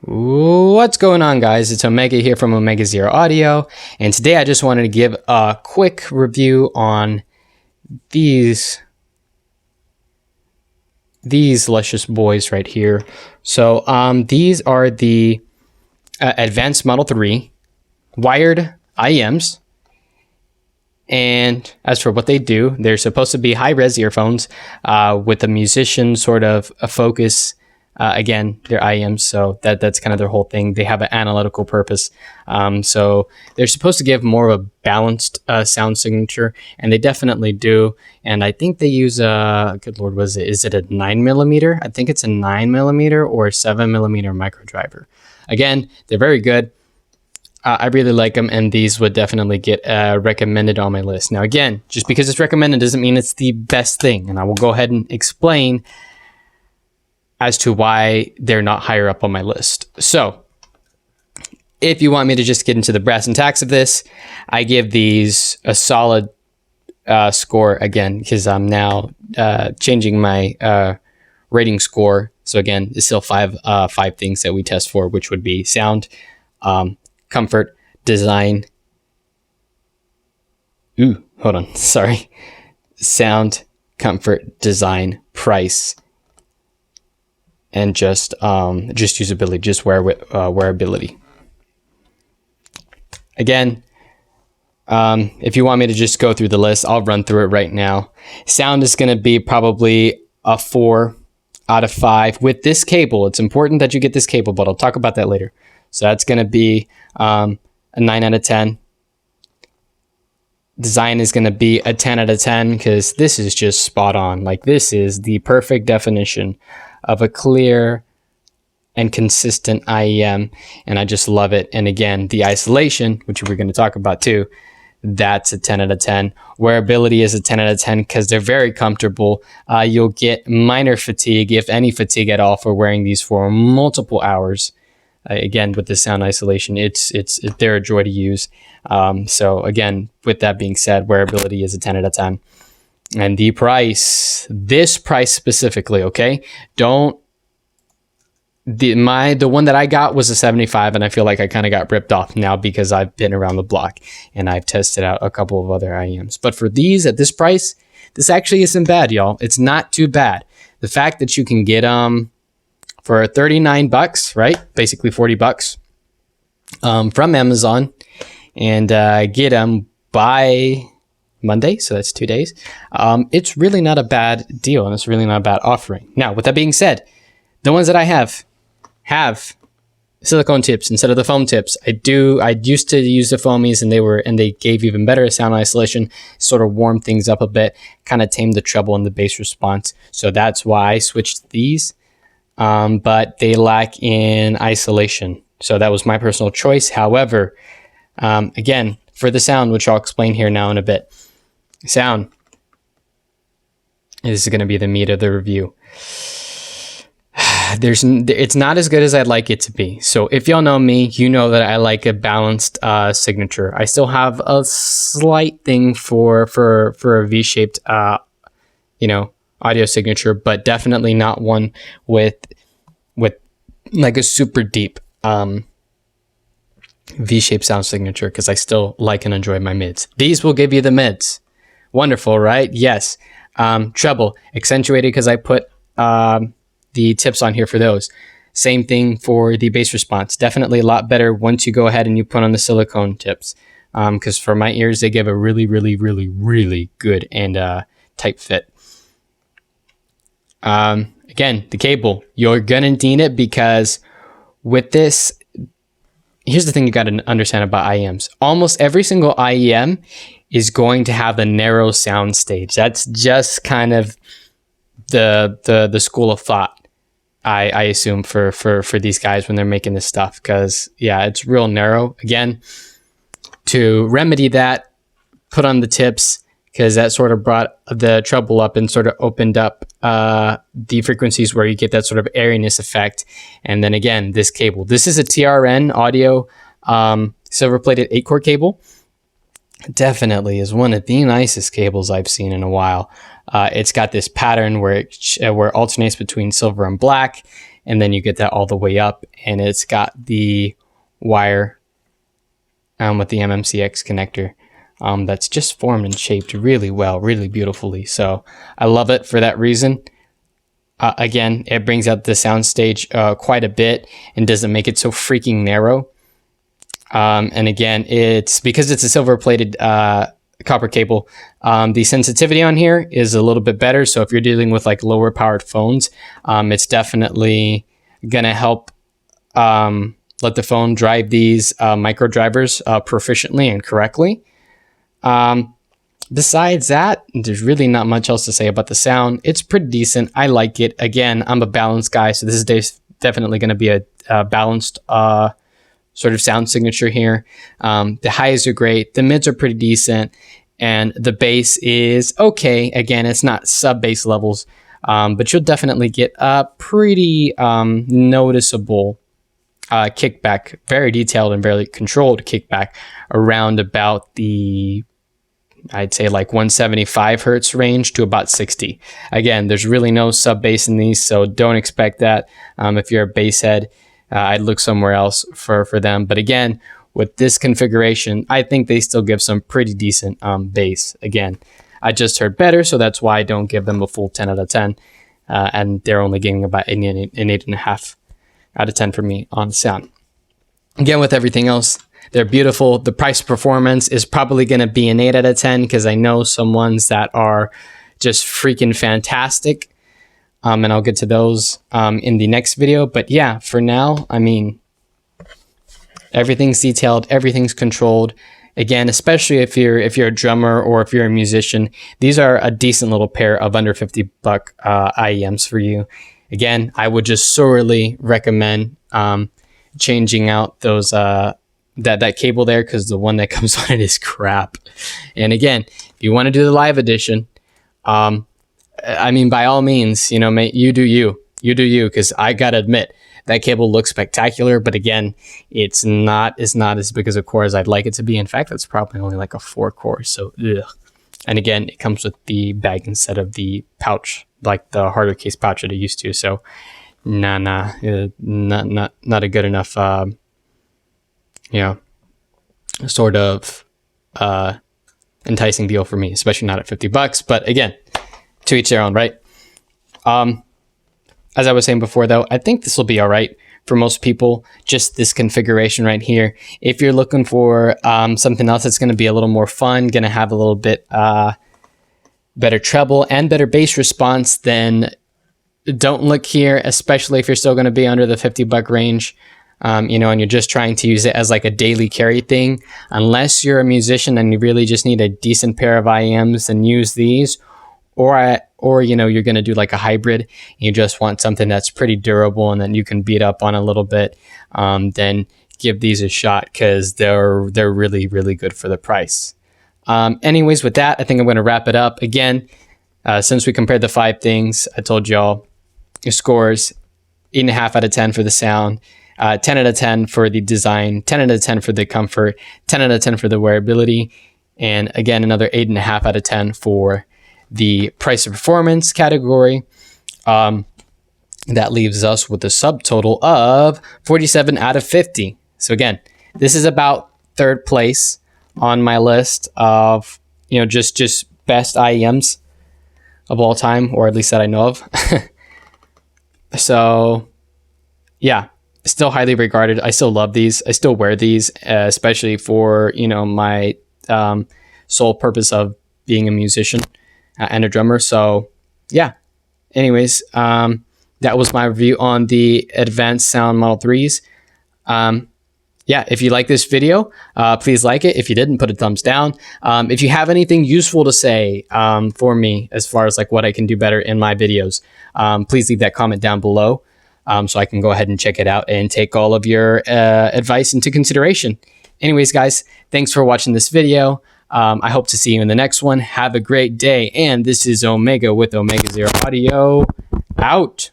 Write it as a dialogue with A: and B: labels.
A: What's going on, guys? It's Omega here from Omega Zero Audio, and today I just wanted to give a quick review on these luscious boys right here. So these are the Advanced Model 3 wired IEMs, and as for what they do, they're supposed to be high-res earphones with a musician sort of a focus. Again, they're IEMs, so that's kind of their whole thing. They have an analytical purpose. So they're supposed to give more of a balanced sound signature, and they definitely do. And I think they use good Lord, is it a 9mm? I think it's a 9mm or a 7mm micro driver. Again, they're very good. I really like them, and these would definitely get recommended on my list. Now, again, just because it's recommended doesn't mean it's the best thing, and I will go ahead and explain as to why they're not higher up on my list. So if you want me to just get into the brass and tacks of this, I give these a solid score again, because I'm now changing my rating score. So again, it's still five things that we test for, which would be sound, comfort, design. Sound, comfort, design, price, and just usability, just wearability. Again, if you want me to just go through the list, I'll run through it right now. Sound is going to be probably a 4 out of 5 with this cable. It's important that you get this cable, but I'll talk about that later. So that's going to be a 9 out of 10. Design is going to be a 10 out of 10 because this is just spot on. Like, this is the perfect definition of a clear and consistent IEM, and I just love it. And again, the isolation, which we're going to talk about too, that's a 10 out of 10. Wearability is a 10 out of 10 because they're very comfortable. You'll get minor fatigue, if any fatigue at all, for wearing these for multiple hours. Again, with the sound isolation, they're a joy to use. So again, with that being said, wearability is a 10 out of 10. And the price, this price specifically, okay? The one that I got was a 75, and I feel like I kind of got ripped off now because I've been around the block and I've tested out a couple of other IEMs. But for these at this price, this actually isn't bad, y'all. It's not too bad. The fact that you can get for $39, right? Basically $40 from Amazon, and get them by Monday, so that's 2 days. It's really not a bad deal, and it's really not a bad offering. Now, with that being said, the ones that I have silicone tips instead of the foam tips. I used to use the foamies, and they gave even better sound isolation, sort of warmed things up a bit, kind of tamed the treble and the bass response. So that's why I switched these. But they lack in isolation. So that was my personal choice. However, again, for the sound, which I'll explain here now in a bit. Sound. This is going to be the meat of the review. It's not as good as I'd like it to be. So if y'all know me, you know that I like a balanced signature. I still have a slight thing for a V-shaped, audio signature, but definitely not one with like a super deep V-shaped sound signature, because I still like and enjoy my mids. These will give you the mids. Wonderful, right? Yes. Treble, accentuated because I put the tips on here for those. Same thing for the bass response. Definitely a lot better once you go ahead and you put on the silicone tips, because for my ears, they give a really, really, really, really good and tight fit. Again, the cable, you're gonna need it because with this, here's the thing you got to understand about IEMs. Almost every single IEM is going to have a narrow sound stage. That's just kind of the school of thought, I assume, for these guys when they're making this stuff, because yeah, it's real narrow. Again, to remedy that, put on the tips, because that sort of brought the treble up and sort of opened up the frequencies where you get that sort of airiness effect. And then again, this cable. This is a TRN audio silver-plated 8-core cable. Definitely is one of the nicest cables I've seen in a while. It's got this pattern where it alternates between silver and black. and then you get that all the way up, and it's got the wire with the MMCX connector that's just formed and shaped really well, really beautifully. So I love it for that reason. Again, it brings out the soundstage quite a bit and doesn't make it so freaking narrow. And again, it's because it's a silver plated copper cable. The sensitivity on here is a little bit better. So if you're dealing with like lower powered phones, it's definitely gonna help let the phone drive these micro drivers proficiently and correctly. Besides that, there's really not much else to say about the sound. It's pretty decent. I like it. Again, I'm a balanced guy, so this is definitely going to be a balanced sort of sound signature here. The highs are great. The mids are pretty decent. And the bass is okay. Again, it's not sub-bass levels, but you'll definitely get a pretty noticeable kickback, very detailed and very controlled kickback around about the, I'd say like 175 hertz range to about 60. Again, there's really no sub bass in these, so don't expect that. If you're a bass head, I'd look somewhere else for them. But again, with this configuration, I think they still give some pretty decent bass. Again, I just heard better, so that's why I don't give them a full 10 out of 10. And they're only getting about an 8.5 out of 10 for me on sound. Again, with everything else, they're beautiful. The price performance is probably going to be an 8 out of 10 because I know some ones that are just freaking fantastic. And I'll get to those in the next video. But yeah, for now, I mean, everything's detailed, everything's controlled. Again, especially if you're a drummer or if you're a musician, these are a decent little pair of under $50 IEMs for you. Again, I would just sorely recommend changing out those that cable there, because the one that comes on it is crap. And again, if you want to do the live edition, I mean, by all means, you know, mate, you do you, because I gotta admit that cable looks spectacular, but again, it's not as big as a core as I'd like it to be. In fact, it's probably only like a 4 core. So, ugh. And again, it comes with the bag instead of the pouch, like the harder case pouch that it used to. So, not a good enough, you know, sort of enticing deal for me, especially not at $50. But again, to each their own, right? As I was saying before, though, I think this will be all right for most people, just this configuration right here. If you're looking for something else that's going to be a little more fun, going to have a little bit better treble and better bass response, then don't look here, especially if you're still going to be under the $50 range, you know, and you're just trying to use it as like a daily carry thing. Unless you're a musician and you really just need a decent pair of IEMs, then use these. Or you know, you're going to do like a hybrid and you just want something that's pretty durable and then you can beat up on a little bit, then give these a shot, because they're really, really good for the price. Anyways, with that, I think I'm going to wrap it up. Again, since we compared the 5 things, I told y'all your scores: 8.5 out of 10 for the sound, 10 out of 10 for the design, 10 out of 10 for the comfort, 10 out of 10 for the wearability, and again, another 8.5 out of 10 for the price of performance category. That leaves us with a subtotal of 47 out of 50. So again, this is about 3rd place on my list of, you know, just best IEMs of all time, or at least that I know of. So yeah, still highly regarded. I still love these. I still wear these, especially for, you know, my sole purpose of being a musician and a drummer. So yeah, anyways, that was my review on the Advanced Sound Model 3s. Yeah, if you like this video, please like it. If you didn't, put a thumbs down. If you have anything useful to say for me as far as like what I can do better in my videos, please leave that comment down below, so I can go ahead and check it out and take all of your advice into consideration. Anyways, guys, thanks for watching this video. I hope to see you in the next one. Have a great day. And this is Omega with Omega Zero Audio, out.